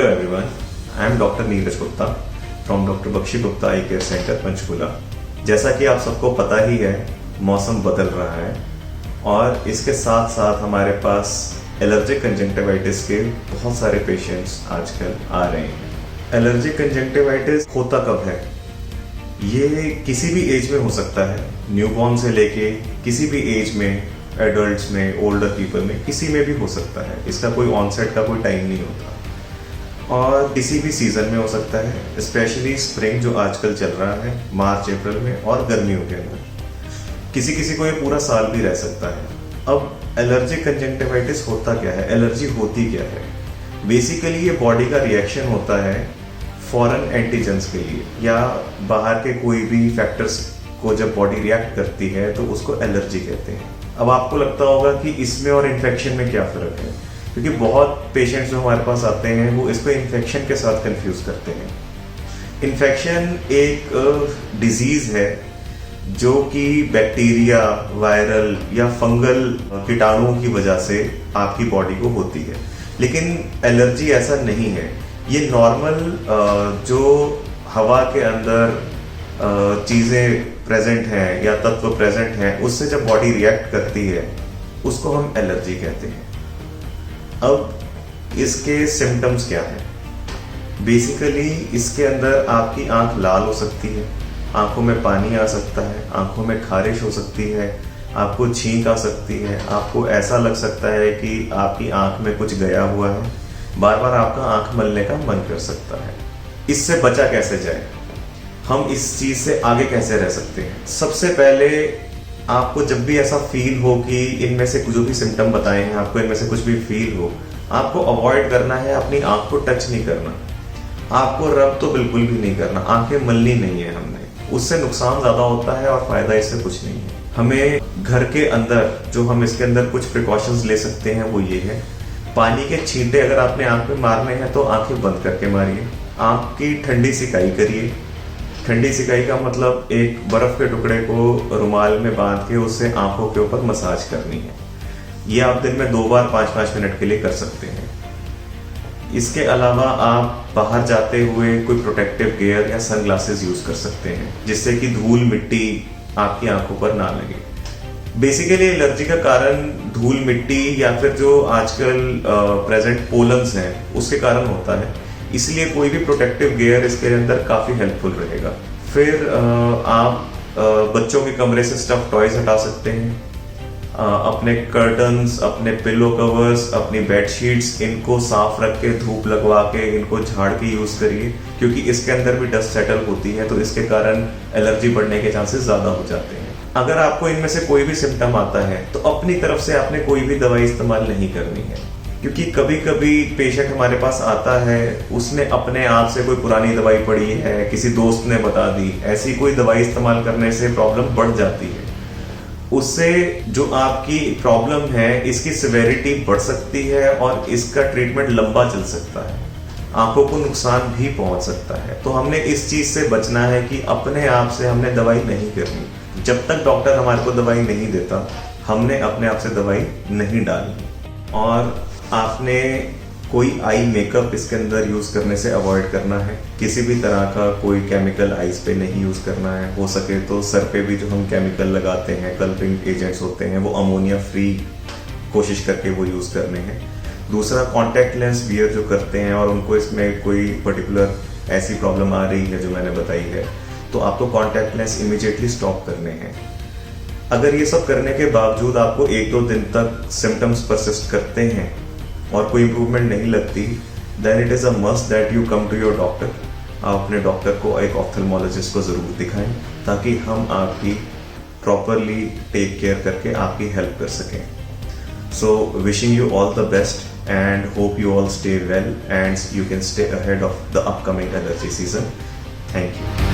Hello everyone, I am Dr. Neeraj Gupta from Dr. Bakshi Gupta eye care centre Panchkula. जैसा कि आप सबको पता ही है, मौसम बदल रहा है और इसके साथ साथ हमारे पास एलर्जिक कंजंक्टिवाइटिस के बहुत सारे पेशेंट्स आजकल आ रहे हैं। एलर्जिक कंजंक्टिवाइटिस होता कब है? ये किसी भी एज में हो सकता है, न्यूबॉर्न से लेके किसी भी एज में, एडल्ट्स में, ओल्डर पीपल में, किसी में भी हो सकता है। इसका कोई ऑनसेट का कोई टाइम नहीं होता और किसी भी सीजन में हो सकता है, स्पेशली स्प्रिंग जो आजकल चल रहा है, मार्च अप्रैल में, और गर्मियों के अंदर किसी किसी को ये पूरा साल भी रह सकता है। अब एलर्जिक कंजंक्टिवाइटिस होता क्या है, एलर्जी होती क्या है? बेसिकली ये बॉडी का रिएक्शन होता है फॉरेन एंटीजेंस के लिए, या बाहर के कोई भी फैक्टर्स को जब बॉडी रिएक्ट करती है तो उसको एलर्जी कहते हैं। अब आपको लगता होगा कि इसमें और इन्फेक्शन में क्या फ़र्क है, क्योंकि बहुत पेशेंट्स जो हमारे पास आते हैं वो इसको इन्फेक्शन के साथ कंफ्यूज करते हैं। इन्फेक्शन एक डिजीज़ है जो कि बैक्टीरिया, वायरल या फंगल कीटाणुओं की वजह से आपकी बॉडी को होती है, लेकिन एलर्जी ऐसा नहीं है। ये नॉर्मल जो हवा के अंदर चीज़ें प्रेजेंट हैं या तत्व प्रेजेंट हैं, उससे जब बॉडी रिएक्ट करती है उसको हम एलर्जी कहते हैं। अब इसके सिम्टम्स क्या हैं? बेसिकली इसके अंदर आपकी आंख लाल हो सकती है, आंखों में पानी आ सकता है, आंखों में खारिश हो सकती है, आपको छींक आ सकती है, आपको ऐसा लग सकता है कि आपकी आंख में कुछ गया हुआ है, बार बार आपका आंख मलने का मन कर सकता है। इससे बचा कैसे जाए, हम इस चीज से आगे कैसे रह सकते हैं? सबसे पहले आपको जब भी ऐसा फील हो कि इनमें से जो भी सिम्टम बताए हैं, आपको इनमें से कुछ भी फील हो, आपको अवॉइड करना है, अपनी आंख को टच नहीं करना, आपको रब तो बिल्कुल भी नहीं करना, आंखें मलनी नहीं है हमने, उससे नुकसान ज्यादा होता है और फायदा इससे कुछ नहीं है। हमें घर के अंदर जो हम इसके अंदर कुछ प्रिकॉशंस ले सकते हैं वो ये है, पानी के छींटे अगर आपने आंख में मारने हैं तो आंखें बंद करके मारिए। आंख की ठंडी सिकाई करिए। ठंडी सिकाई का मतलब एक बर्फ के टुकड़े को रुमाल में बांध के उससे आंखों के ऊपर मसाज करनी है। ये आप दिन में 2 बार 5-5 मिनट के लिए कर सकते हैं। इसके अलावा आप बाहर जाते हुए कोई प्रोटेक्टिव गियर या सनग्लासेस यूज कर सकते हैं, जिससे कि धूल मिट्टी आपकी आंखों पर ना लगे। बेसिकली एलर्जी का कारण धूल मिट्टी या फिर जो आजकल प्रेजेंट पोलन्स हैं उसके कारण होता है, इसलिए कोई भी प्रोटेक्टिव गियर इसके अंदर काफी हेल्पफुल रहेगा। फिर आप बच्चों के कमरे से स्टफ टॉयज हटा सकते हैं, अपने कर्टन्स, अपने पिलो कवर्स, अपनी बेडशीट्स, इनको साफ रख के, धूप लगवा के, इनको झाड़ के यूज करिए, क्योंकि इसके अंदर भी डस्ट सेटल होती है तो इसके कारण एलर्जी बढ़ने के चांसेस ज्यादा हो जाते हैं। अगर आपको इनमें से कोई भी सिम्टम आता है तो अपनी तरफ से आपने कोई भी दवाई इस्तेमाल नहीं करनी है, क्योंकि कभी कभी पेशेंट हमारे पास आता है, उसने अपने आप से कोई पुरानी दवाई पढ़ी है, किसी दोस्त ने बता दी, ऐसी कोई दवाई इस्तेमाल करने से प्रॉब्लम बढ़ जाती है। उससे जो आपकी प्रॉब्लम है इसकी सिवेरिटी बढ़ सकती है और इसका ट्रीटमेंट लंबा चल सकता है, आंखों को नुकसान भी पहुंच सकता है। तो हमने इस चीज से बचना है कि अपने आप से हमने दवाई नहीं करनी। जब तक डॉक्टर हमारे को दवाई नहीं देता, हमने अपने आप से दवाई नहीं डालनी। और आपने कोई आई मेकअप इसके अंदर यूज करने से अवॉइड करना है। किसी भी तरह का कोई केमिकल आईज पे नहीं यूज करना है। हो सके तो सर पे भी जो हम केमिकल लगाते हैं, कलरिंग एजेंट्स होते हैं, वो अमोनिया फ्री कोशिश करके वो यूज करने हैं। दूसरा, कॉन्टैक्ट लेंस वियर जो करते हैं और उनको इसमें कोई पर्टिकुलर ऐसी प्रॉब्लम आ रही है जो मैंने बताई है, तो आपको कॉन्टैक्ट लेंस इमीडिएटली स्टॉप करने हैं। अगर ये सब करने के बावजूद आपको 1-2 दिन तक सिम्टम्स परसिस्ट करते हैं और कोई इंप्रूवमेंट नहीं लगती, then it is a must that you come to your doctor. आप अपने डॉक्टर को, एक ऑप्थेल्मोलॉजिस्ट को जरूर दिखाएं, ताकि हम आपकी प्रॉपरली टेक केयर करके आपकी हेल्प कर सकें। So wishing you all the best and hope you all stay well and you can stay ahead of the upcoming allergy season. Thank you.